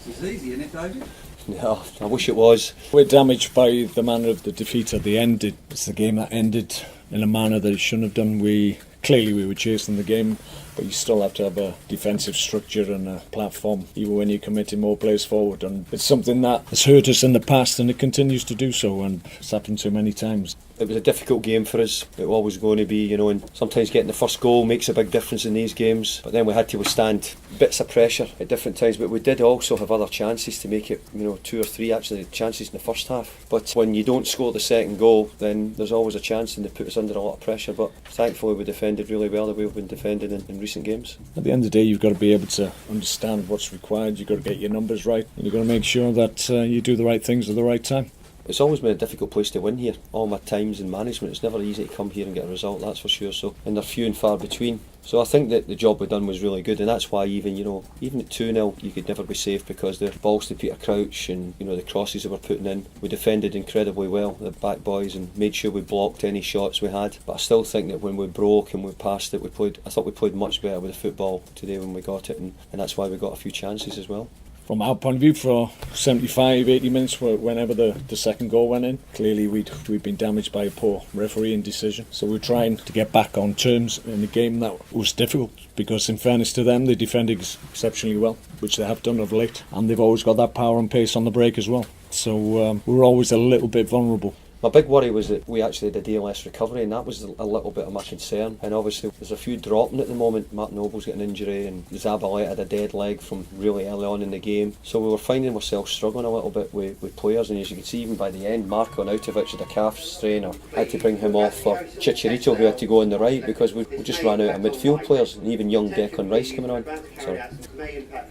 It's easy, isn't it, David? Yeah, I wish it was. We're damaged by the manner of the defeat at the end. It's the game that ended in a manner that it shouldn't have done. Clearly we were chasing the game, but you still have to have a defensive structure and a platform, even when you're committing more players forward. And it's something that has hurt us in the past, and it continues to do so, and it's happened too many times. It was a difficult game for us. It was always going to be, and sometimes getting the first goal makes a big difference in these games. But then we had to withstand bits of pressure at different times. But we did also have other chances to make it, 2 or 3 actually chances in the first half. But when you don't score the second goal, then there's always a chance, and they put us under a lot of pressure. But thankfully we defended really well the way we've been defending in recent games. At the end of the day, you've got to be able to understand what's required. You've got to get your numbers right, and you've got to make sure that you do the right things at the right time. It's always been a difficult place to win here. All my times in management, it's never easy to come here and get a result, that's for sure. So, and they're few and far between. So I think that the job we've done was really good, and that's why even at 2-0 you could never be safe, because the balls to Peter Crouch and the crosses that we're putting in, we defended incredibly well, the back boys, and made sure we blocked any shots we had. But I still think that when we broke and we passed it, I thought we played much better with the football today when we got it, and that's why we got a few chances as well. From our point of view, for 75, 80 minutes, whenever the second goal went in, clearly we'd been damaged by a poor refereeing decision. So we're trying to get back on terms in a game that was difficult, because in fairness to them, they defended exceptionally well, which they have done of late, and they've always got that power and pace on the break as well. So we're always a little bit vulnerable. My big worry was that we actually had a day less recovery, and that was a little bit of my concern. And obviously there's a few dropping at the moment. Martin Noble's got an injury, and Zabaleta had a dead leg from really early on in the game. So we were finding ourselves struggling a little bit with players, and as you can see even by the end, Marko Arnautovic had a calf strain, or had to bring him off for Chicharito, who had to go on the right, because we just ran out of midfield players, and even young Declan Rice coming on. Sorry.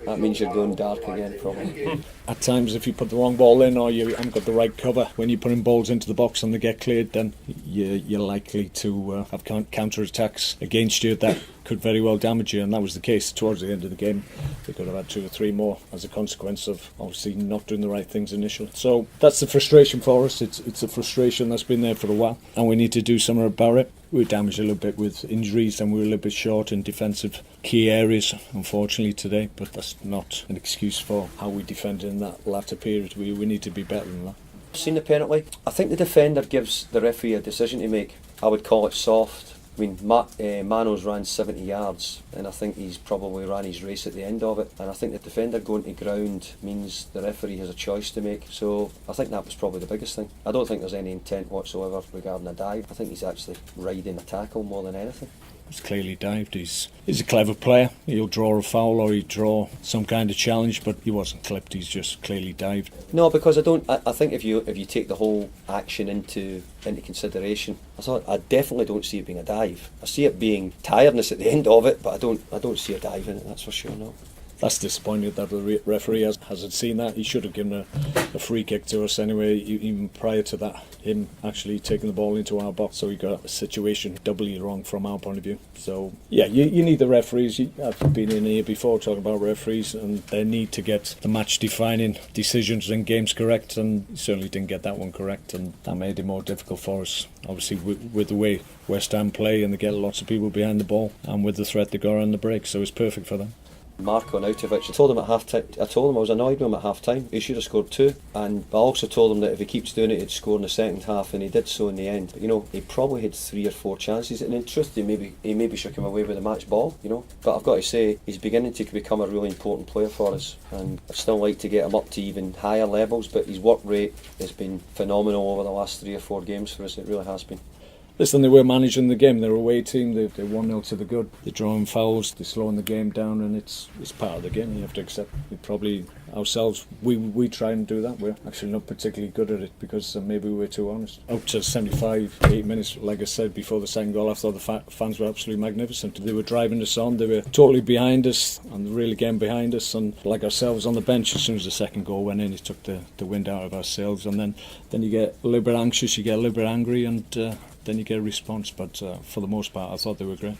That means you're going dark again, probably. At times, if you put the wrong ball in, or you haven't got the right cover, when you're putting balls into the box and they get cleared, then you're likely to have counter-attacks against you that could very well damage you, and that was the case towards the end of the game. They could have had 2 or 3 more as a consequence of obviously not doing the right things initially. So that's the frustration for us. It's a frustration that's been there for a while, and we need to do something about it. We were damaged a little bit with injuries, and we were a little bit short in defensive key areas, unfortunately, today, but that's not an excuse for how we defended in that latter period. We need to be better than that. Seen the penalty. I think the defender gives the referee a decision to make. I would call it soft. I mean, Mano's ran 70 yards, and I think he's probably ran his race at the end of it. And I think the defender going to ground means the referee has a choice to make. So I think that was probably the biggest thing. I don't think there's any intent whatsoever regarding a dive. I think he's actually riding a tackle more than anything. He's clearly dived. He's a clever player. He'll draw a foul or he'll draw some kind of challenge, but he wasn't clipped. He's just clearly dived. No, because I think if you take the whole action into consideration, I definitely don't see it being a dive. I see it being tiredness at the end of it, but I don't see a dive in it. That's for sure. No. That's disappointing that the referee hasn't seen that. He should have given a free kick to us anyway, even prior to that, him actually taking the ball into our box. So he got a situation doubly wrong from our point of view. So yeah, you need the referees. I've been in here before talking about referees and their need to get the match defining decisions in games correct, and he certainly didn't get that one correct, and that made it more difficult for us. Obviously with the way West Ham play, and they get lots of people behind the ball, and with the threat they got on the break, so it's perfect for them. Marko Arnautovic, I told him at half time. I was annoyed with him at half time. He should have scored 2, and I also told him that if he keeps doing it, he'd score in the second half, and he did so in the end. But, he probably had 3 or 4 chances, and in truth, he maybe shook him away with a match ball. But I've got to say, he's beginning to become a really important player for us, and I'd still like to get him up to even higher levels. But his work rate has been phenomenal over the last 3 or 4 games for us. It really has been. Listen, they were managing the game. They're a away team. They're 1-0 to the good. They're drawing fouls. They're slowing the game down, and it's part of the game. You have to accept. We probably ourselves we try and do that. We're actually not particularly good at it because maybe we're too honest. Up to 75, 8 minutes, like I said before the second goal, I thought the fans were absolutely magnificent. They were driving us on. They were totally behind us and really getting behind us. And like ourselves on the bench, as soon as the second goal went in, it took the wind out of our sails. And then you get a little bit anxious, you get a little bit angry, and then you get a response. But for the most part, I thought they were great.